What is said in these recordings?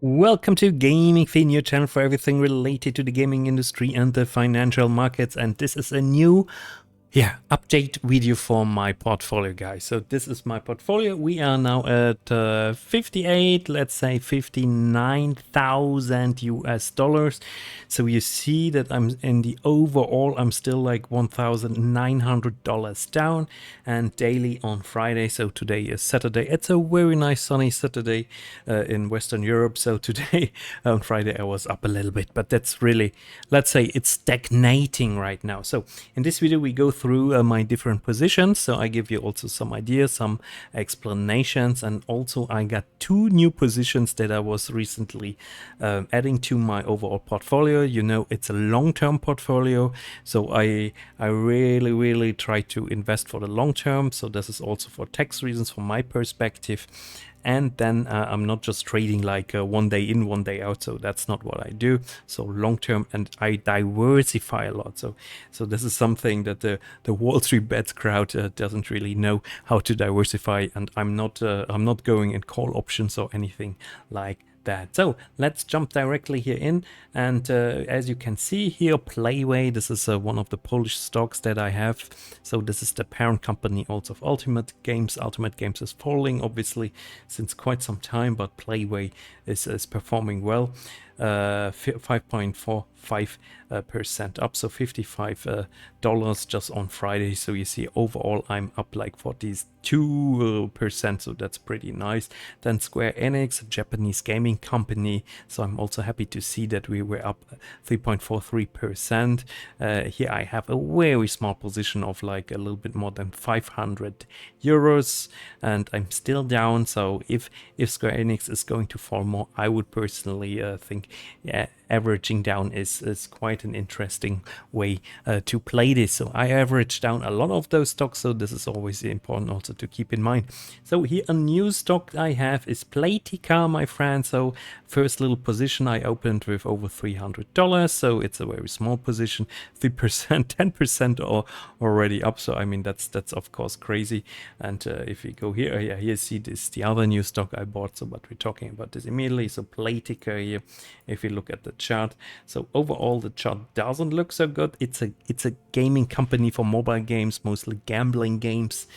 Welcome to Gaming Fin, your channel for everything related to the gaming industry and the financial markets. And this is a new update video for my portfolio, guys. So this is my portfolio. We are now at 58, let's say 59,000 US dollars. So you see that I'm in the overall, I'm still like $1,900 down, and daily on Friday. So today is Saturday. It's a very nice sunny Saturday in Western Europe. So today on Friday I was up a little bit, but that's really, let's say it's stagnating right now. So in this video we go through my different positions, so I give you also some ideas, some explanations, and also I got two new positions that I was recently adding to my overall portfolio. You know, it's a long-term portfolio, so I really try to invest for the long term. So this is also for tax reasons, from my perspective. And then I'm not just trading like one day in, one day out. So that's not what I do. So long term, and I diversify a lot. So this is something that the Wall Street Bets crowd doesn't really know how to diversify. And I'm not going in call options or anything like that. So let's jump directly here in, and as you can see here, Playway, this is one of the Polish stocks that I have. So this is the parent company also of Ultimate Games. Ultimate Games is falling obviously since quite some time, but Playway is performing well. 5.45% up, so $55 just on Friday. So you see overall I'm up like 42%, so that's pretty nice. Then Square Enix, a Japanese gaming company, so I'm also happy to see that we were up 3.43%. Here I have a very small position of like a little bit more than 500 euros, and I'm still down. So if Square Enix is going to fall more, I would personally think averaging down is quite an interesting way to play this. So I average down a lot of those stocks, so this is always important also to keep in mind. So here a new stock I have is Playtika, my friend. So first little position I opened with over $300, so it's a very small position, 3%, 10% already up. So I mean that's of course crazy. And if we go here, here you see this, the other new stock I bought. So but we're talking about this immediately. So Playtika here, if you look at the chart, so overall the chart doesn't look so good. It's a gaming company for mobile games, mostly gambling games,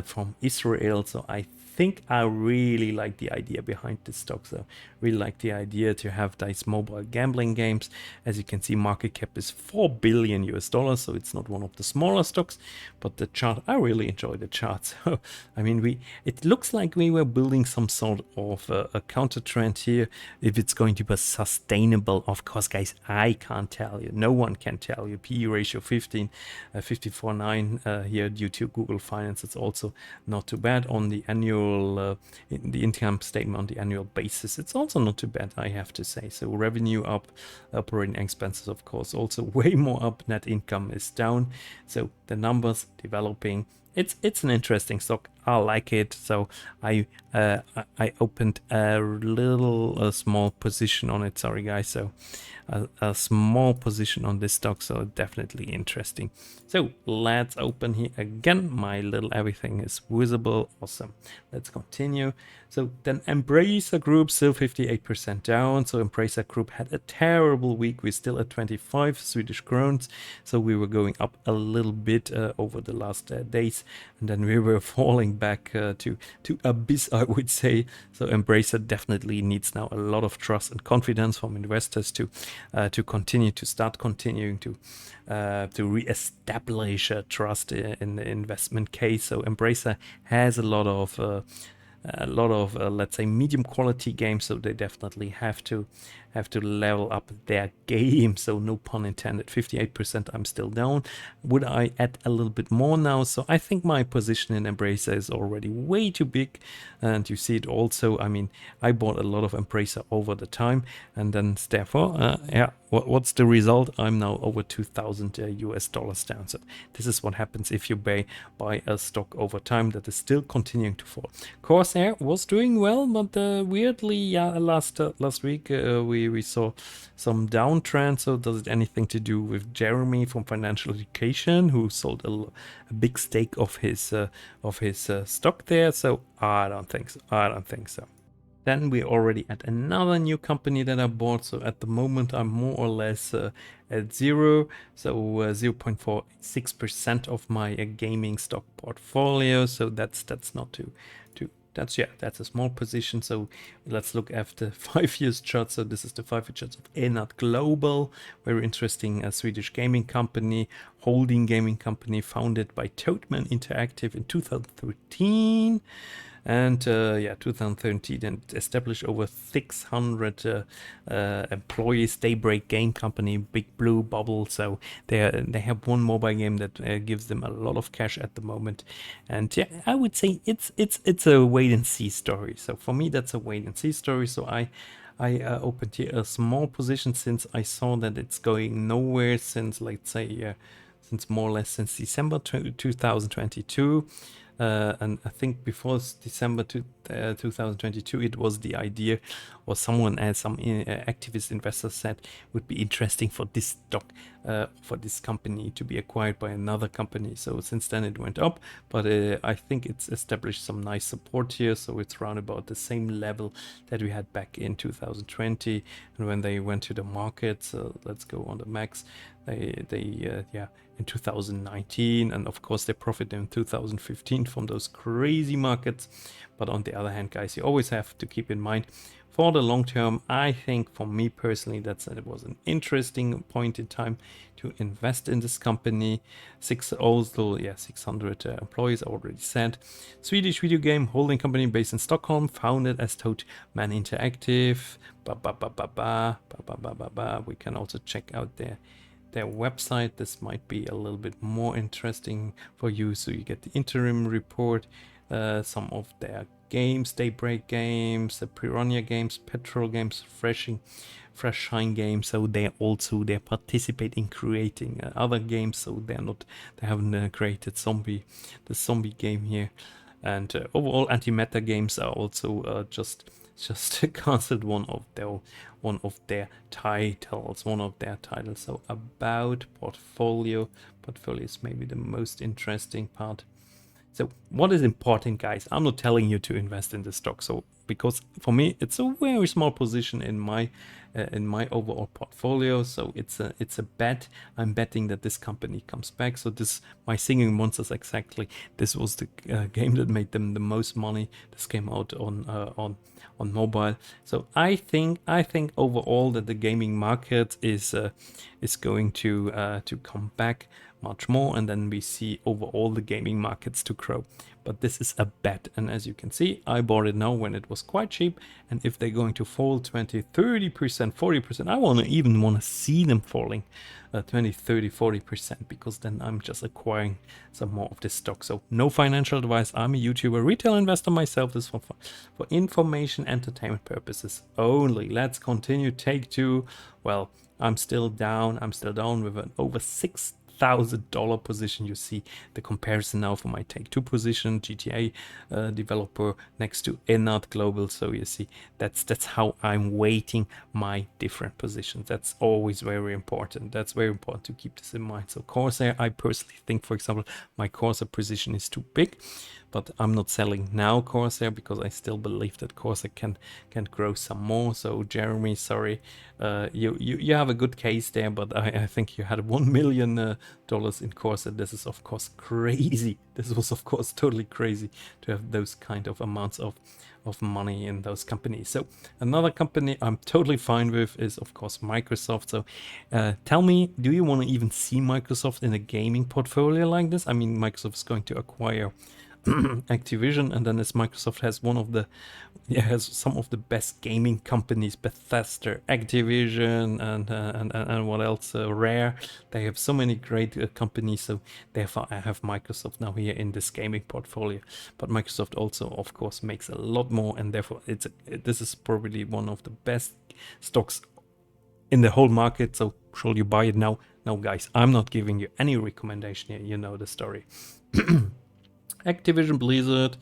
from Israel. So I think I really like the idea behind this stock. So really like the idea to have these mobile gambling games. As you can see, market cap is $4 billion US dollars, so it's not one of the smaller stocks, but the chart, I really enjoy the chart. So I mean, it looks like we were building some sort of a counter trend here. If it's going to be sustainable, of course, guys, I can't tell you. No one can tell you. PE ratio 15, 54.9 here due to Google Finance. It's also not too bad on the annual, in the income statement on the annual basis. It's also not too bad, I have to say. So revenue up, operating expenses, of course, also way more up. Net income is down. So the numbers developing. It's an interesting stock. I like it. So I opened a small position on it. Sorry guys. So a small position on this stock. So definitely interesting. So let's open here again. My little everything is visible. Awesome. Let's continue. So then Embracer Group still 58% down. So Embracer Group had a terrible week. We're still at 25 Swedish crowns. So we were going up a little bit over the last days, and then we were falling back to abyss, I would say. So Embracer definitely needs now a lot of trust and confidence from investors to continuing to re-establish trust in the investment case. So Embracer has a lot of let's say medium quality games, so they definitely have to level up their game. So no pun intended. 58%, I'm still down. Would I add a little bit more now? So I think my position in Embracer is already way too big, and you see it also. I mean, I bought a lot of Embracer over the time, and then therefore what's the result? I'm now over 2,000 US dollars down. So this is what happens if you buy a stock over time that is still continuing to fall. Corsair was doing well, but weirdly, last week we saw some downtrend. So does it anything to do with Jeremy from Financial Education, who sold a big stake of his stock there? So I don't think so. Then we're already at another new company that I bought. So at the moment, I'm more or less at zero. So 0.46% of my gaming stock portfolio. So that's not too that's a small position. So let's look at the 5 years chart. So this is the 5 year chart of ENAD Global, very interesting Swedish gaming company, holding gaming company founded by Toadman Interactive in 2013. And 2013, and established over 600 employees. Daybreak game company, Big Blue Bubble. So they have one mobile game that gives them a lot of cash at the moment. And yeah, I would say it's a wait and see story. So for me, that's a wait and see story. So I opened here a small position since I saw that it's going nowhere since, let's say, since more or less since December 2022. And I think before December 2022, it was the idea, or someone, as some activist investors said, would be interesting for this stock, for this company to be acquired by another company. So since then it went up, but I think it's established some nice support here. So it's around about the same level that we had back in 2020, and when they went to the market. So let's go on the max. They in 2019, and of course they profited in 2015 from those crazy markets. But on the other hand, guys, you always have to keep in mind, for the long term, I think for me personally, it was an interesting point in time to invest in this company. 600 employees, I already said. Swedish video game holding company based in Stockholm, founded as Toadman Interactive. We can also check out their website. This might be a little bit more interesting for you. So you get the interim report, some of their games, Daybreak games, the Piranha games, Petrol games, Fresh Shine games. So they participate in creating other games. So they haven't created the zombie game here. And overall, anti-meta games are also just considered one of their titles. So about portfolio is maybe the most interesting part. So what is important, guys? I'm not telling you to invest in the stock. So because for me, it's a very small position in my overall portfolio. So it's a bet. I'm betting that this company comes back. So my Singing Monsters, exactly. This was the game that made them the most money. This came out on mobile. So I think overall that the gaming market is going to come back much more, and then we see overall the gaming markets to grow. But this is a bet, and as you can see, I bought it now when it was quite cheap, and if they're going to fall 20, 30%, 40%, I even want to see them falling 20, 30, 40%, because then I'm just acquiring some more of this stock. So no financial advice. I'm a YouTuber, retail investor myself. This is for information, entertainment purposes only. Let's continue. Take two. Well, I'm still down with an over $6,000 position. You see the comparison now for my Take-Two position, GTA developer next to ENAD Global. So you see that's how I'm weighting my different positions. That's always very important. That's very important to keep this in mind. So Corsair, I personally think, for example, my Corsair position is too big, but I'm not selling now Corsair because I still believe that Corsair can grow some more. So Jeremy, sorry, you have a good case there, but I think you had $1 million in Corsair. This is of course crazy. This was of course totally crazy to have those kind of amounts of money in those companies. So another company I'm totally fine with is of course Microsoft. So tell me, do you want to even see Microsoft in a gaming portfolio like this? I mean, Microsoft is going to acquire Activision, and then as Microsoft has has some of the best gaming companies, Bethesda, Activision, and what else, Rare. They have so many great companies, so therefore I have Microsoft now here in this gaming portfolio. But Microsoft also of course makes a lot more, and therefore this is probably one of the best stocks in the whole market. So should you buy it now? No, guys, I'm not giving you any recommendation here. You know the story. Activision Blizzard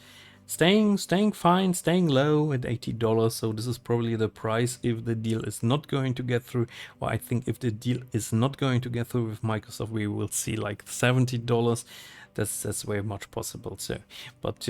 staying fine, staying low at $80. So this is probably the price if the deal is not going to get through. Or I think if the deal is not going to get through with Microsoft, we will see like $70. that's very much possible. So, but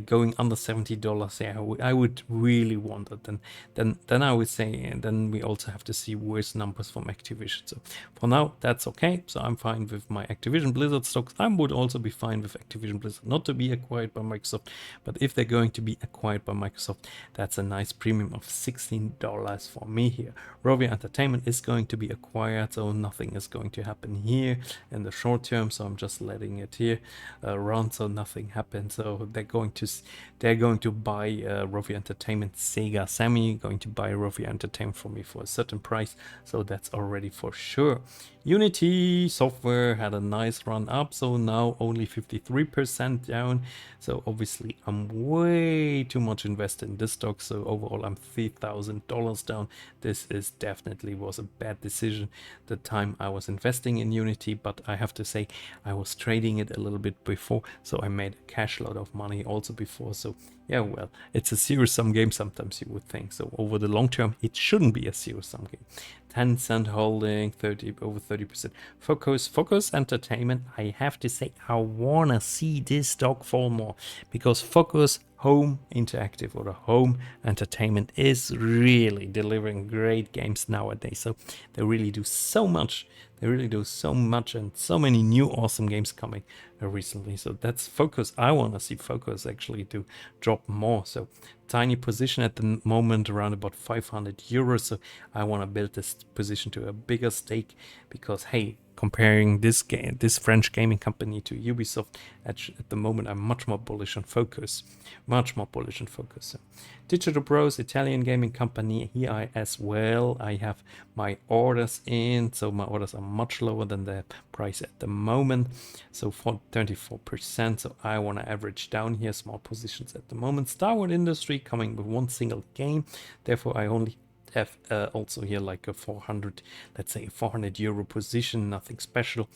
going under $70, yeah, I would really want it. Then I would say, and then we also have to see worse numbers from Activision. So for now, that's okay. So I'm fine with my Activision Blizzard stocks. I would also be fine with Activision Blizzard not to be acquired by Microsoft, but if they're going to be acquired by Microsoft, that's a nice premium of $16 for me here. Rovio Entertainment is going to be acquired, so nothing is going to happen here in the short term. So I'm just letting it here run, so nothing happens. So they're going to buy Rovio Entertainment. Sega Sammy going to buy Rovio Entertainment for me for a certain price, so that's already for sure. Unity Software had a nice run up, so now only 53% down. So obviously I'm way too much invested in this stock, so overall I'm $3,000 down. This is definitely was a bad decision the time I was investing in Unity, but I have to say I was trading it a little bit before, so I made a cash load of money also before. So yeah, well, it's a zero-sum game sometimes, you would think. So over the long term, it shouldn't be a zero-sum game. Tencent holding over 30%. Focus Entertainment, I have to say, I wanna see this stock fall more, because Focus Home Interactive or the Home Entertainment is really delivering great games nowadays. So they really do so much. They really do so much, and so many new awesome games coming recently. So that's Focus. I want to see Focus actually to drop more. So tiny position at the moment, around about 500 euros. So I want to build this position to a bigger stake, because hey, comparing this French gaming company to Ubisoft, at the moment I'm much more bullish on Focus. Much more bullish on Focus. So, Digital Bros, Italian gaming company, here as well I have my orders in, so my orders are much lower than the price at the moment, so for 34%, so I want to average down here, small positions at the moment. Starward Industry coming with one single game, therefore I only have also here like a 400, let's say 400 euro position, nothing special.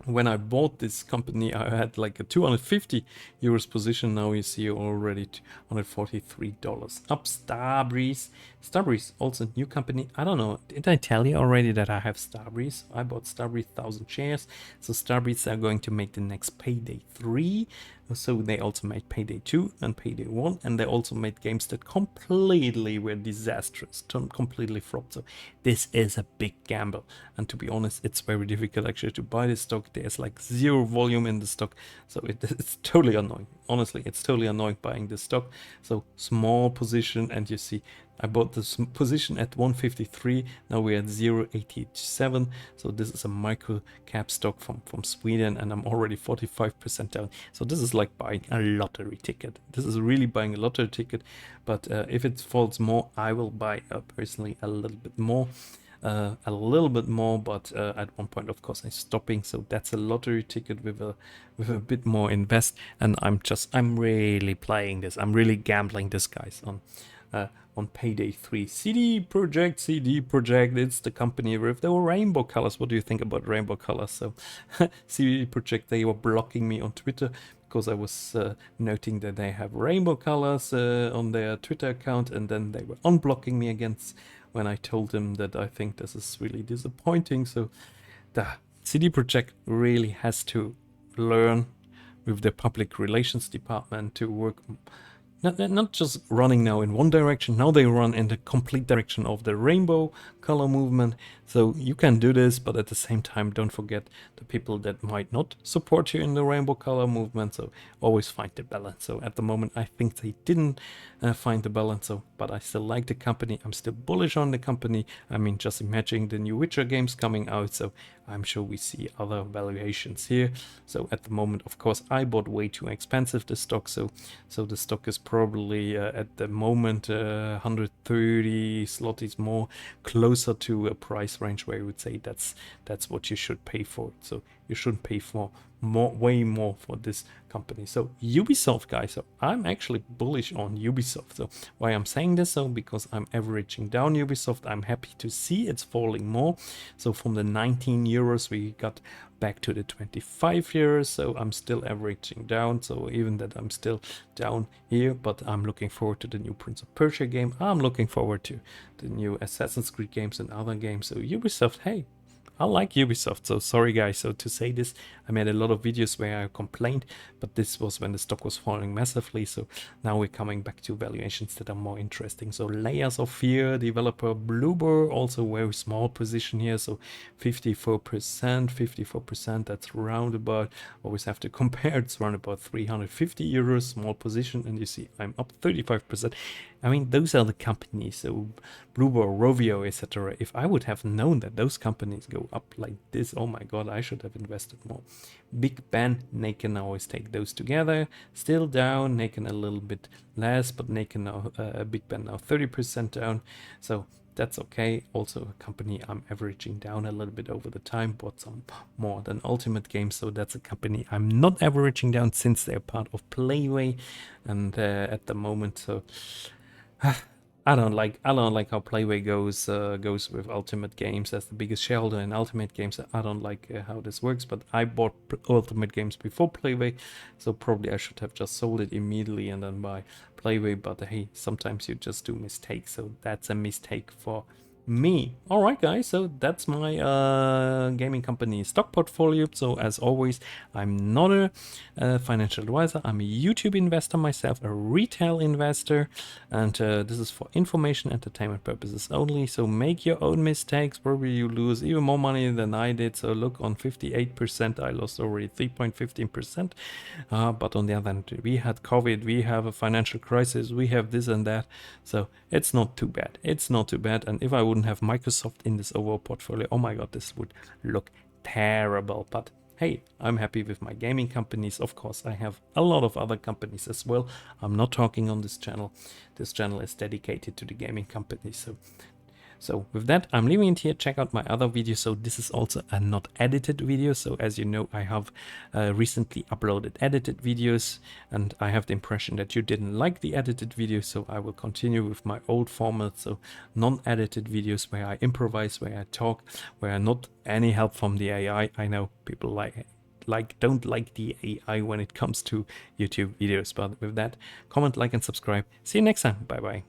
When I bought this company, I had like a 250 euros position. Now you see already $143 up. Starbreeze, also new company. I don't know, did I tell you already that I have Starbreeze? I bought Starbreeze 1,000 shares. So Starbreeze are going to make the next Payday 3. So they also made Payday 2 and Payday 1, and they also made games that completely were disastrous, completely flopped. So this is a big gamble, and to be honest, it's very difficult actually to buy this stock. There's like zero volume in the stock, so it's totally annoying. Honestly, it's totally annoying buying this stock. So small position, and you see I bought this position at 153, now we're at 0.87, so this is a micro cap stock from Sweden, and I'm already 45% down. So this is like buying a lottery ticket. This is really buying a lottery ticket, but if it falls more, I will buy personally a little bit more. But at one point, of course, I'm stopping. So that's a lottery ticket with a bit more invest, and I'm really playing this. I'm really gambling this, guys, on Payday 3. CD Projekt, it's the company with the rainbow colors. What do you think about rainbow colors? So CD Projekt, they were blocking me on Twitter because I was noting that they have rainbow colors on their Twitter account, and then they were unblocking me against when I told them that I think this is really disappointing. So the CD Projekt really has to learn with the public relations department to work not just running now in one direction. Now they run in the complete direction of the rainbow color movement. So you can do this, but at the same time, don't forget the people that might not support you in the rainbow color movement. So always find the balance. So at the moment, I think they didn't find the balance. So, but I still like the company. I'm still bullish on the company. I mean, just imagine the new Witcher games coming out. So I'm sure we see other valuations here. So at the moment, of course, I bought way too expensive the stock. So the stock is probably at the moment 130 zlotys more, closer to a price range where I would say that's what you should pay for it. So you shouldn't pay for way more for this company. So Ubisoft, guys, so I'm actually bullish on Ubisoft. So why I'm saying this? So because I'm averaging down Ubisoft, I'm happy to see it's falling more. So from the 19 euros we got back to the 25 euros, so I'm still averaging down. So even that I'm still down here, but I'm looking forward to the new Prince of Persia game. I'm looking forward to the new Assassin's Creed games and other games. So Ubisoft, hey, I like Ubisoft, so sorry guys. So to say this, I made a lot of videos where I complained, but this was when the stock was falling massively. So now we're coming back to valuations that are more interesting. So Layers of Fear, developer Bloober, also very small position here. So 54%, that's roundabout. Always have to compare. It's around about 350 euros, small position, and you see I'm up 35%. I mean, those are the companies. So Bloober, Rovio, etc. If I would have known that those companies go up like this, oh my god, I should have invested more. Bigben, Nacon, I always take those together. Still down, Nacon a little bit less, but Nacon now, Bigben now 30% down. So that's okay. Also a company I'm averaging down a little bit over the time, bought some more than Ultimate Games. So that's a company I'm not averaging down since they're part of Playway, and at the moment, so I don't like how Playway goes with Ultimate Games as the biggest shareholder in Ultimate Games. I don't like how this works, but I bought Ultimate Games before Playway, so probably I should have just sold it immediately and then buy Playway. But hey, sometimes you just do mistakes, so that's a mistake for me. All right, guys, so that's my gaming company stock portfolio. So as always, I'm not a financial advisor. I'm a YouTube investor myself, a retail investor, and this is for information entertainment purposes only. So make your own mistakes. Probably you lose even more money than I did. So look, on 58%, I lost already 3.15%. But on the other hand, we had COVID, we have a financial crisis, we have this and that. So it's not too bad. It's not too bad. And if I wouldn't have Microsoft in this overall portfolio, oh my god, this would look terrible. But hey, I'm happy with my gaming companies. Of course, I have a lot of other companies as well. I'm not talking on this channel. This channel is dedicated to the gaming companies. So with that, I'm leaving it here. Check out my other videos. So this is also a not edited video. So as you know, I have recently uploaded edited videos, and I have the impression that you didn't like the edited videos. So I will continue with my old format. So non-edited videos where I improvise, where I talk, where not any help from the AI. I know people don't like the AI when it comes to YouTube videos. But with that, comment, like, and subscribe. See you next time. Bye bye.